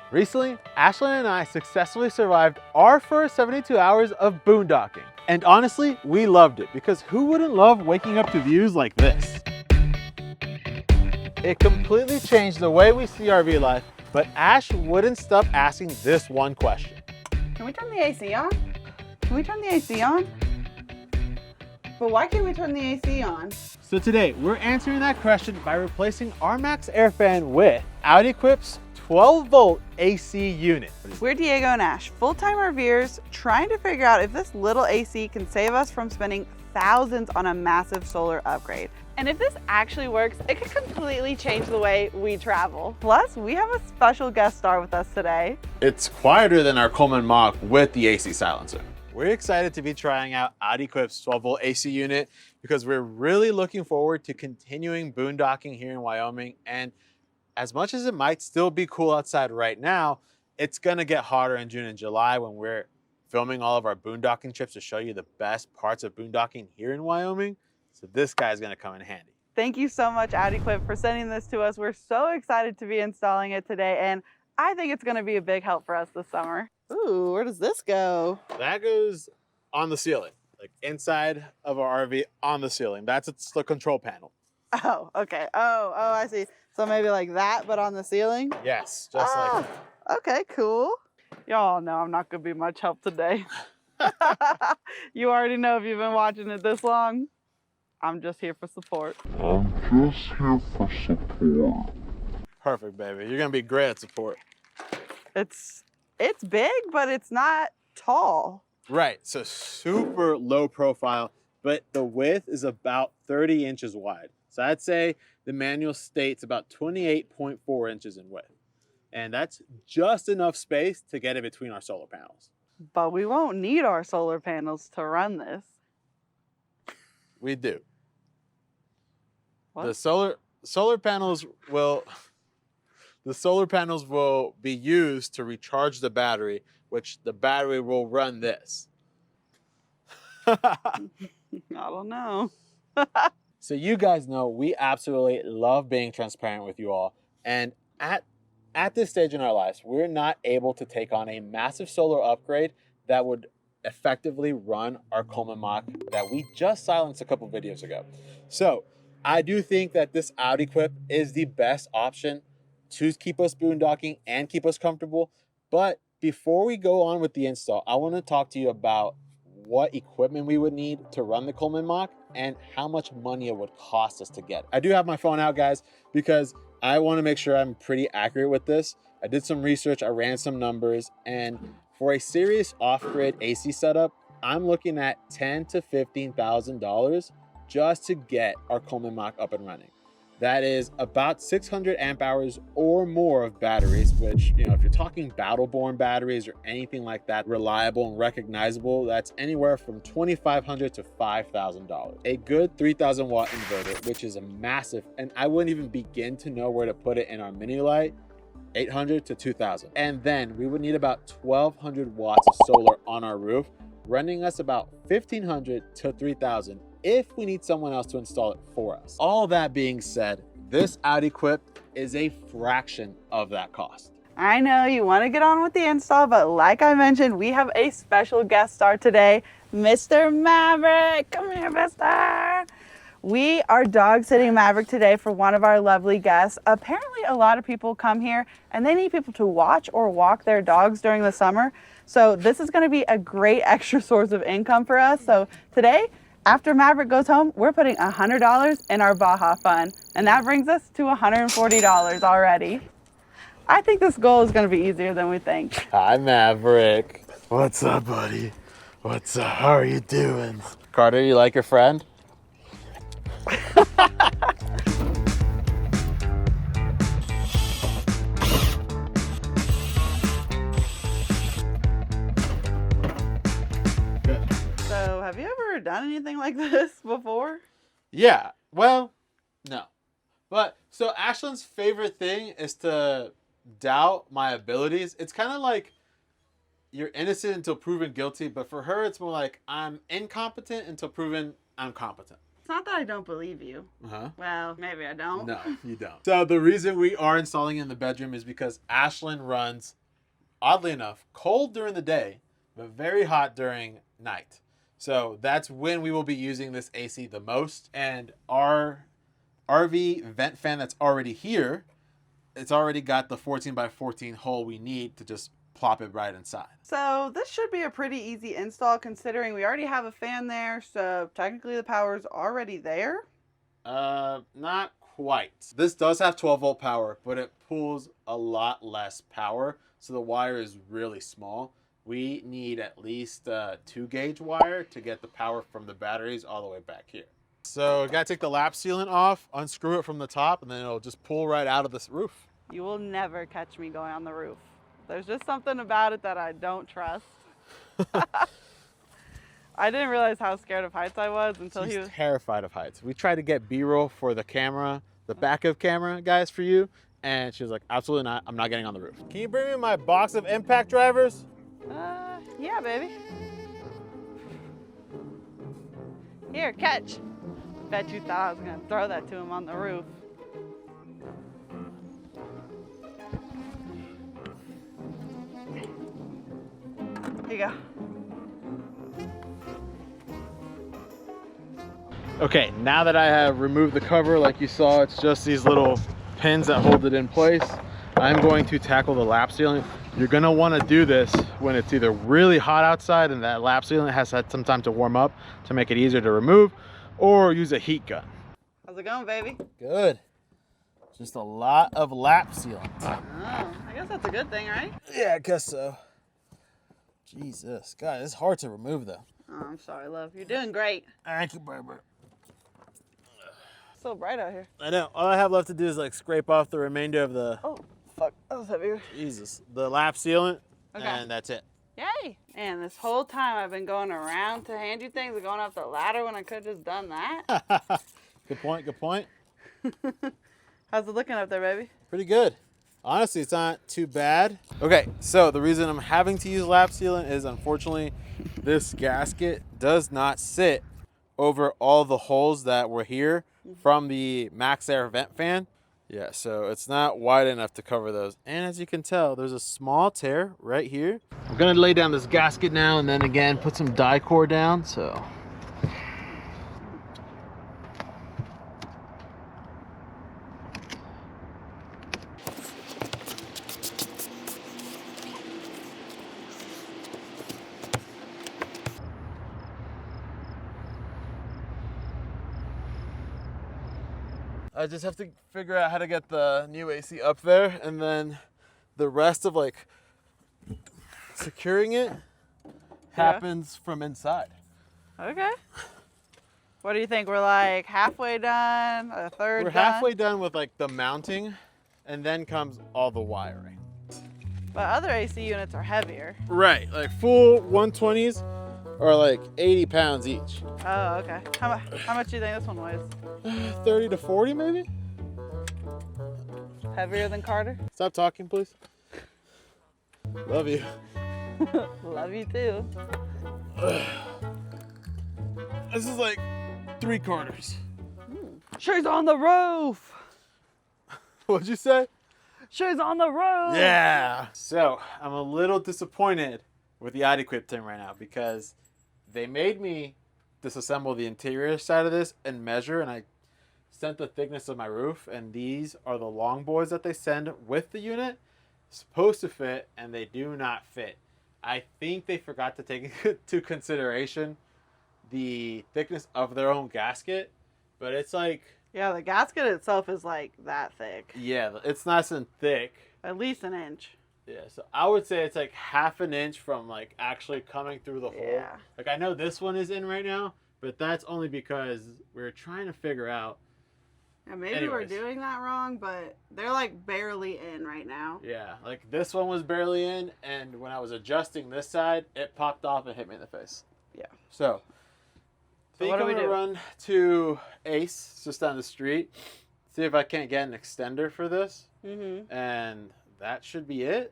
Recently, Ashlyn and I successfully survived our first 72 hours of boondocking. And honestly, we loved it because who wouldn't love waking up to views like this? It completely changed the way we see RV life, but Ash wouldn't stop asking this one question. Can we turn the AC on? Can we turn the AC on? But why can't we turn the AC on? So today, we're answering that question by replacing our Max air fan with OutEquip's 12-volt AC unit. We're Diego and Ash, full-time RVers, trying to figure out if this little AC can save us from spending thousands on a massive solar upgrade. And if this actually works, it could completely change the way we travel. Plus, we have a special guest star with us today. It's quieter than our Coleman Mach with the AC silencer. We're excited to be trying out OutEquip's 12-volt AC unit because we're really looking forward to continuing boondocking here in Wyoming. And as much as it might still be cool outside right now, it's gonna get hotter in June and July when we're filming all of our boondocking trips to show you the best parts of boondocking here in Wyoming. So this guy's gonna come in handy. Thank you so much, OutEquip, for sending this to us. We're so excited to be installing it today, and I think it's gonna be a big help for us this summer. Ooh, where does this go? That goes on the ceiling, like inside of our RV on the ceiling. That's the control panel. Oh, okay. Oh, I see. So maybe like that, but on the ceiling? Yes, just like that. Okay, cool. Y'all know I'm not gonna be much help today. You already know if you've been watching it this long. I'm just here for support. Perfect, baby. You're gonna be great at support. It's big, but it's not tall. Right, so super low profile, but the width is about 30 inches wide. So I'd say the manual states about 28.4 inches in width. And that's just enough space to get it between our solar panels. But we won't need our solar panels to run this. We do. What? The solar panels will be used to recharge the battery, which the battery will run this. I don't know. So you guys know we absolutely love being transparent with you all. And at this stage in our lives, we're not able to take on a massive solar upgrade that would effectively run our Coleman Mach that we just silenced a couple videos ago. So I do think that this OutEquip is the best option to keep us boondocking and keep us comfortable. But before we go on with the install, I want to talk to you about what equipment we would need to run the Coleman Mach and how much money it would cost us to get. I do have my phone out, guys, because I want to make sure I'm pretty accurate with this. I did some research, I ran some numbers, and for a serious off-grid AC setup, I'm looking at $10,000 to $15,000 just to get our Coleman Mach up and running. That is about 600 amp hours or more of batteries, which, you know, if you're talking battle-born batteries or anything like that, reliable and recognizable, that's anywhere from $2,500 to $5,000. A good 3,000 watt inverter, which is a massive, and I wouldn't even begin to know where to put it in our mini light, 800 to 2,000. And then we would need about 1,200 watts of solar on our roof, running us about 1,500 to 3,000 if we need someone else to install it for us. All that being said, this OutEquip is a fraction of that cost. I know you want to get on with the install, but like I mentioned, we have a special guest star today, Mr. Maverick. Come here, mister. We are dog sitting Maverick today for one of our lovely guests. Apparently a lot of people come here and they need people to watch or walk their dogs during the summer. So this is going to be a great extra source of income for us. So today, after Maverick goes home, we're putting $100 in our Baja fund, and that brings us to $140 already. I think this goal is going to be easier than we think. Hi, Maverick. What's up, buddy? What's up? How are you doing? Carter, you like your friend? So have you ever done anything like this before? Yeah, well, no. But so Ashlyn's favorite thing is to doubt my abilities. It's kind of like you're innocent until proven guilty, but for her, it's more like I'm incompetent until proven I'm competent. It's not that I don't believe you. Uh-huh. Well, maybe I don't. No, you don't. So the reason we are installing it in the bedroom is because Ashlyn runs, oddly enough, cold during the day, but very hot during night. So that's when we will be using this AC the most. And our RV vent fan that's already here, it's already got the 14 by 14 hole we need to just plop it right inside. So this should be a pretty easy install considering we already have a fan there. So technically the power's already there. Not quite. This does have 12 volt power, but it pulls a lot less power. So the wire is really small. We need at least 2 gauge wire to get the power from the batteries all the way back here. So you gotta take the lap sealant off, unscrew it from the top, and then it'll just pull right out of this roof. You will never catch me going on the roof. There's just something about it that I don't trust. I didn't realize how scared of heights I was until She's he was terrified of heights. We tried to get B-roll for the camera, the backup camera, guys, for you, and she was like, absolutely not, I'm not getting on the roof. Can you bring me my box of impact drivers? Yeah, baby. Here, catch. Bet you thought I was gonna throw that to him on the roof. Here you go. Okay, now that I have removed the cover, like you saw, it's just these little pins that hold it in place. I'm going to tackle the lap sealant. You're gonna wanna do this when it's either really hot outside and that lap sealant has had some time to warm up to make it easier to remove, or use a heat gun. How's it going, baby? Good. Just a lot of lap sealant. Oh, I guess that's a good thing, right? Yeah, I guess so. Jesus, God, it's hard to remove though. Oh, I'm sorry, love. You're doing great. Thank you, baby. So bright out here. I know. All I have left to do is like scrape off the remainder of the Oh, fuck. That was heavier. Jesus, the lap sealant, Okay. and that's it. Yay! And this whole time I've been going around to hand you things and going up the ladder when I could have just done that. Good point. Good point. How's it looking up there, baby? Pretty good. Honestly, it's not too bad. Okay, so the reason I'm having to use lap sealant is unfortunately this gasket does not sit over all the holes that were here from the Max Air vent fan. Yeah, so it's not wide enough to cover those. And as you can tell, there's a small tear right here. I'm gonna lay down this gasket now and then again put some die core down, so. I just have to figure out how to get the new AC up there, and then the rest of like securing it happens from inside. Okay. What do you think? We're like halfway done, a third We're done? halfway done with like the mounting, and then comes all the wiring. But other AC units are heavier. Right, like full 120s are like 80 pounds each. Oh, okay. How much do you think this one weighs? 30 to 40 maybe? Heavier than Carter? Stop talking, please. Love you. Love you too. This is like 3 quarters. She's on the roof! What'd you say? She's on the roof! Yeah. So I'm a little disappointed with the OutEquip team right now because they made me disassemble the interior side of this and measure, and I sent the thickness of my roof, and these are the long boards that they send with the unit. Supposed to fit, and they do not fit. I think they forgot to take into consideration the thickness of their own gasket, but it's like, Yeah, the gasket itself is like that thick. yeah, it's nice and thick. At least an inch. Yeah, so I would say it's like half an inch from like actually coming through the hole. Yeah. Like I know this one is in right now, but that's only because we're trying to figure out. Yeah, maybe Anyways. we're doing that wrong, but they're like barely in right now. Yeah, like this one was barely in, and when I was adjusting this side, it popped off and hit me in the face. Yeah. So, think what do I'm we gonna do? run to Ace, it's just down the street, see if I can't get an extender for this, Mm-hmm. and that should be it.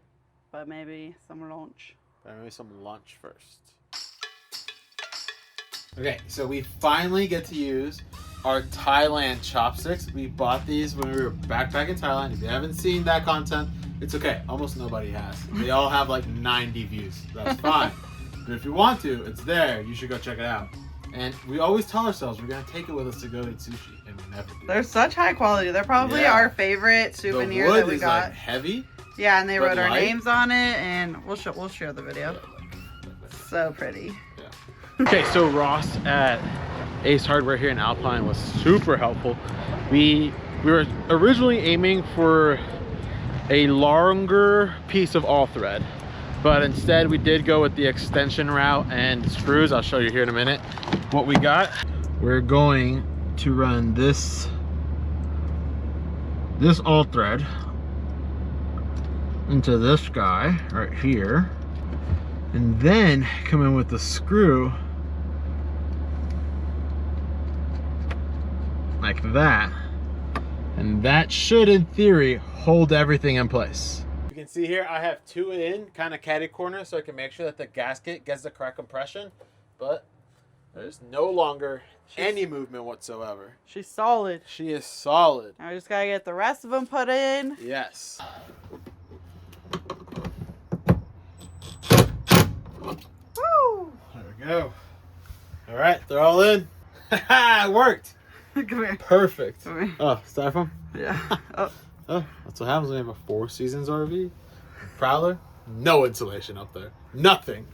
But maybe some lunch. But maybe some lunch first. Okay, so we finally get to use are Thailand chopsticks. We bought these when we were backpacking in Thailand. If you haven't seen that content, it's okay. Almost nobody has. They all have like 90 views. That's fine. But if you want to, it's there. You should go check it out. And we always tell ourselves we're gonna take it with us to go eat sushi, and we never do. They're such high quality. They're probably our favorite souvenir that we got. The wood is like heavy. Yeah, and they wrote our names on it, and we'll share the video. Yeah, so pretty. Yeah. Okay, so Ross at Ace Hardware here in Alpine was super helpful. We were originally aiming for a longer piece of all thread, but instead we did go with the extension route and screws. I'll show you here in a minute what we got. We're going to run this all thread into this guy right here, and then come in with the screw like that, and that should in theory hold everything in place. You can see here I have two in kind of catty corner so I can make sure that the gasket gets the correct compression, but there's no longer any movement whatsoever. She's solid. She is solid. Now we just gotta get the rest of them put in. Yes. Woo! There we go. All right, they're all in. It worked. Come here. Perfect. Come here. Oh, styrofoam? Yeah. Oh. Oh, that's what happens when you have a 4 Seasons RV. Prowler, no insulation up there. Nothing.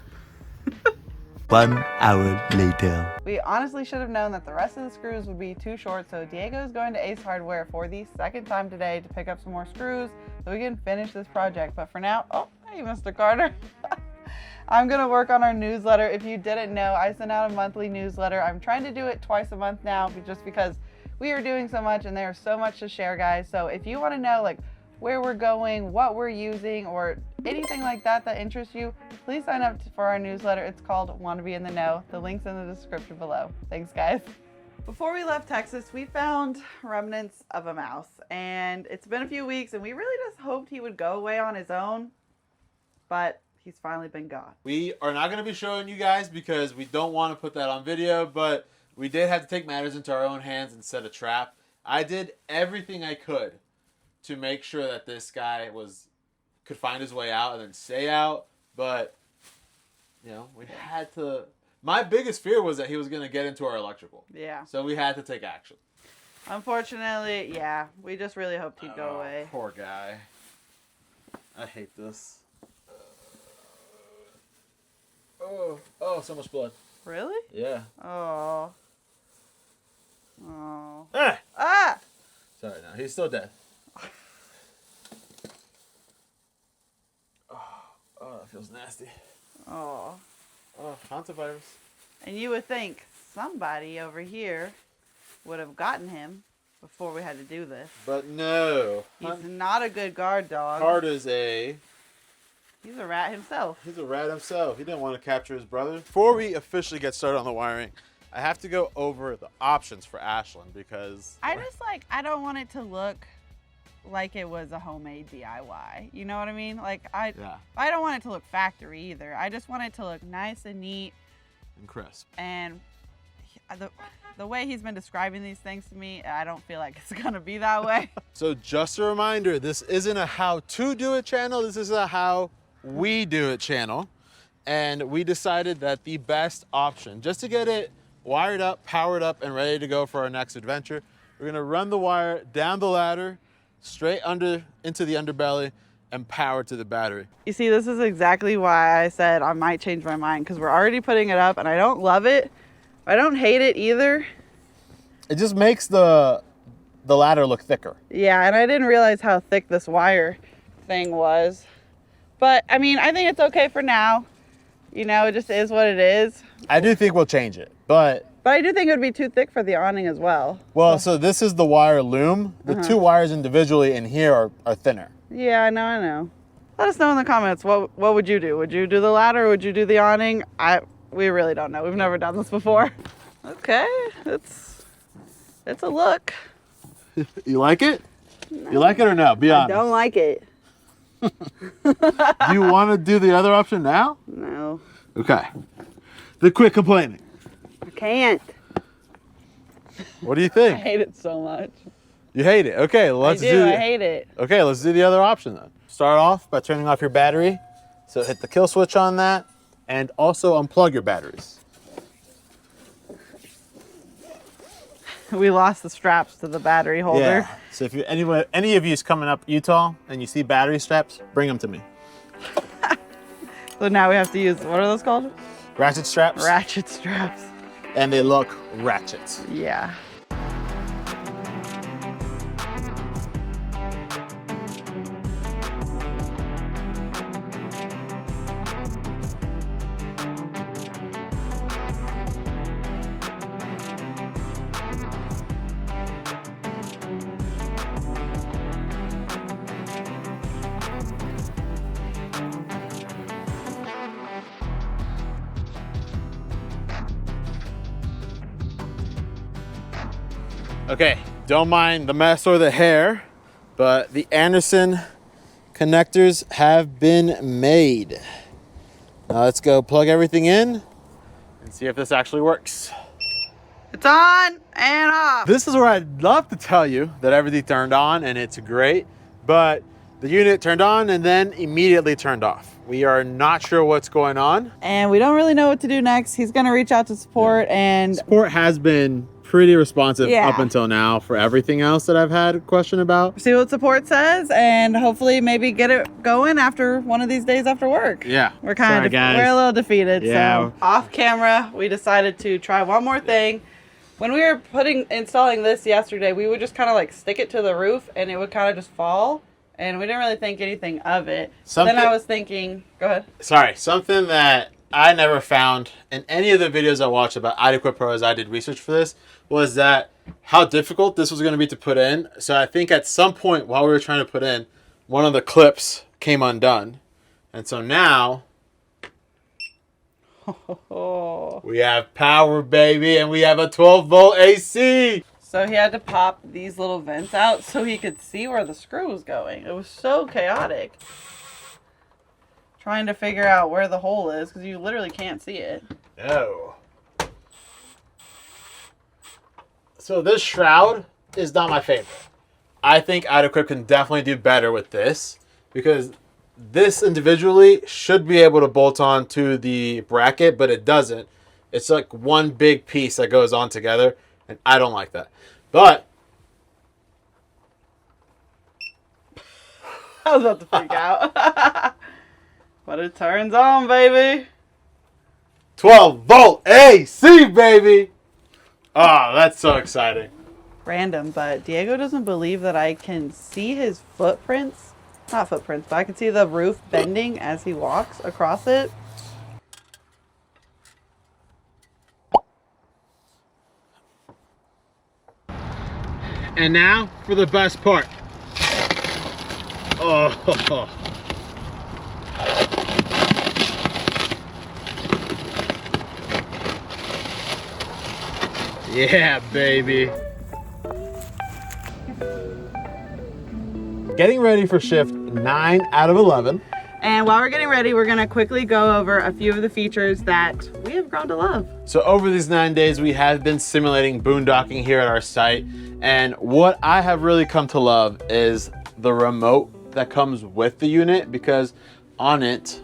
1 hour later. We honestly should have known that the rest of the screws would be too short, so Diego is going to Ace Hardware for the second time today to pick up some more screws so we can finish this project. But for now, oh, hey, Mr. Carter. I'm gonna work on our newsletter. If you didn't know, I send out a monthly newsletter. I'm trying to do it twice a month now, just because we are doing so much and there's so much to share, guys. So if you want to know like where we're going, what we're using, or anything like that that interests you, please sign up for our newsletter. It's called Wannabe In The Know. The link's in the description below. Thanks, guys. Before we left Texas, we found remnants of a mouse, and it's been a few weeks, and we really just hoped he would go away on his own, but he's finally been gone. We are not going to be showing you guys because we don't want to put that on video, but we did have to take matters into our own hands and set a trap. I did everything I could to make sure that this guy could find his way out and then stay out, but you know, we had to. My biggest fear was that he was going to get into our electrical. Yeah. So we had to take action. Unfortunately, yeah, we just really hoped he'd go away. Poor guy. I hate this. Oh, so much blood. Really? Yeah. Oh. Oh. Ah! Ah! Sorry, no, he's still dead. Oh, that feels nasty. Oh. Oh, hantavirus. And you would think somebody over here would have gotten him before we had to do this. But no. He's not a good guard dog. Hart is a... He's a rat himself. He's a rat himself. He didn't want to capture his brother. Before we officially get started on the wiring, I have to go over the options for Ashlyn because... I don't want it to look like it was a homemade DIY. You know what I mean? Like, I don't want it to look factory either. I just want it to look nice and neat. And crisp. And the way he's been describing these things to me, I don't feel like it's going to be that way. So just a reminder, this isn't a how to do it channel. This is a how we do it channel. And we decided that the best option, just to get it wired up, powered up, and ready to go for our next adventure, we're gonna run the wire down the ladder, straight into the underbelly, and power to the battery. You see, this is exactly why I said I might change my mind, because we're already putting it up and I don't love it. I don't hate it either. It just makes the ladder look thicker. Yeah, and I didn't realize how thick this wire thing was. But I mean, I think it's okay for now. You know, it just is what it is. I do think we'll change it, but I do think it would be too thick for the awning as well. Well, so this is the wire loom. The two wires individually in here are thinner. Yeah, I know. Let us know in the comments, what would you do? Would you do the ladder or would you do the awning? We really don't know. We've never done this before. Okay, it's a look. You like it? No. You like it or no? Be honest. I don't like it. Do you want to do the other option now? No. Okay. The quit complaining. I can't. What do you I think? hate it so much. You hate it. Okay, let's I hate it. Okay, let's do the other option then. Start off by turning off your battery. So hit the kill switch on that and also unplug your batteries. We lost the straps to the battery holder. Yeah. So if any of you's coming up Utah and you see battery straps, bring them to me. So now we have to use, what are those called? Ratchet straps. Ratchet straps. And they look ratchet. Yeah. Okay, don't mind the mess or the hair, but the Anderson connectors have been made. Now let's go plug everything in and see if this actually works. It's on and off. This is where I'd love to tell you that everything turned on and it's great, but the unit turned on and then immediately turned off. We are not sure what's going on. And we don't really know what to do next. He's gonna reach out to support and Support has been pretty responsive Yeah. up until now for everything else that I've had a question about. see what support says and hopefully maybe get it going after one of these days after work. Yeah. We're kind Sorry, of, guys. we're a little defeated. Yeah. So off camera, we decided to try one more thing. When we were installing this yesterday, we would just kind of like stick it to the roof and it would kind of just fall. And we didn't really think anything of it. Then I was thinking, go ahead. Sorry, something that I never found in any of the videos I watched about OutEquipPro as I did research for this was that how difficult this was going to be to put in. So I think at some point while we were trying to put in, one of the clips came undone. And so now we have power, baby, and we have a 12-volt AC. So he had to pop these little vents out so he could see where the screw was going. It was so chaotic. Trying to figure out where the hole is because you literally can't see it. No. So this shroud is not my favorite. I think OutEquip can definitely do better with this because this individually should be able to bolt on to the bracket, but it doesn't. It's like one big piece that goes on together, and I don't like that. But I was about to freak out. But it turns on, baby. 12-volt AC, baby! Oh, that's so exciting. Random, but Diego doesn't believe that I can see his footprints. Not footprints, but I can see the roof bending as he walks across it. And now for the best part. Oh. Yeah, baby. Getting ready for shift 9 out of 11. And while we're getting ready, we're gonna quickly go over a few of the features that we have grown to love. So over these 9 days, we have been simulating boondocking here at our site. And what I have really come to love is the remote that comes with the unit, because on it,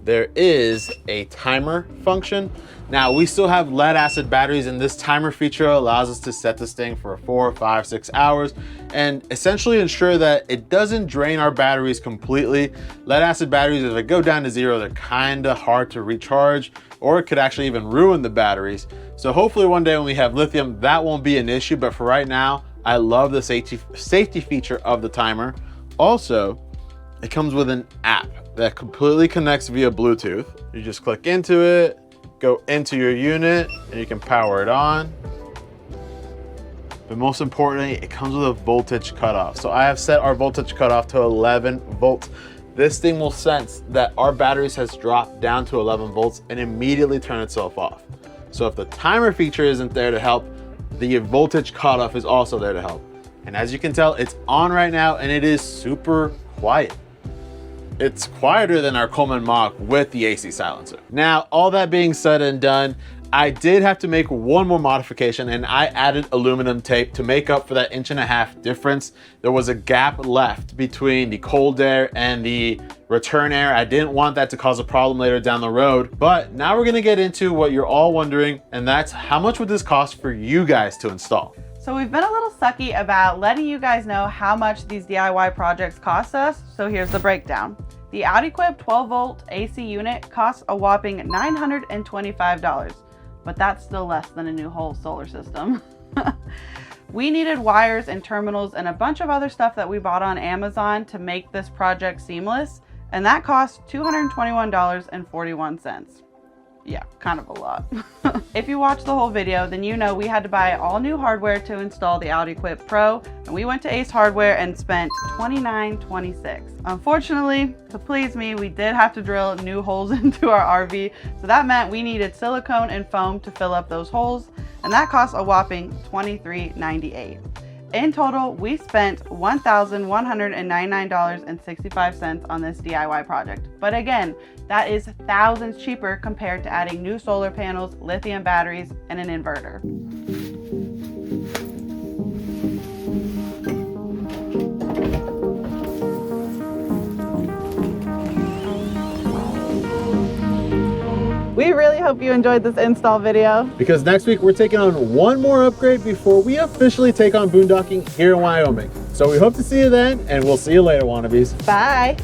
there is a timer function. Now we still have lead acid batteries, and this timer feature allows us to set this thing for 4, 5, 6 hours and essentially ensure that it doesn't drain our batteries completely. Lead acid batteries, if they go down to 0, they're kind of hard to recharge, or it could actually even ruin the batteries. So hopefully one day when we have lithium, that won't be an issue. But for right now, I love the safety feature of the timer. Also, it comes with an app that completely connects via Bluetooth. You just click into it, go into your unit, and you can power it on. But most importantly, it comes with a voltage cutoff. So I have set our voltage cutoff to 11 volts. This thing will sense that our batteries has dropped down to 11 volts and immediately turn itself off. So if the timer feature isn't there to help, the voltage cutoff is also there to help. And as you can tell, it's on right now and it is super quiet. It's quieter than our Coleman Mach with the AC silencer. Now, all that being said and done, I did have to make one more modification, and I added aluminum tape to make up for that 1.5 inch difference. There was a gap left between the cold air and the return air. I didn't want that to cause a problem later down the road. But now we're gonna get into what you're all wondering, and that's how much would this cost for you guys to install? So we've been a little sucky about letting you guys know how much these DIY projects cost us. So here's the breakdown. The OutEquip 12 volt AC unit costs a whopping $925, but that's still less than a new whole solar system. We needed wires and terminals and a bunch of other stuff that we bought on Amazon to make this project seamless, and that cost $221.41. Yeah, kind of a lot. If you watched the whole video, then you know we had to buy all new hardware to install the OutEquipPro, and we went to Ace Hardware and spent $29.26. Unfortunately, to please me, we did have to drill new holes into our RV, so that meant we needed silicone and foam to fill up those holes, and that cost a whopping $23.98. In total, we spent $1,199.65 on this DIY project. But again, that is thousands cheaper compared to adding new solar panels, lithium batteries, and an inverter. We really hope you enjoyed this install video. Because next week we're taking on one more upgrade before we officially take on boondocking here in Wyoming. So we hope to see you then, and we'll see you later, wannabes. Bye.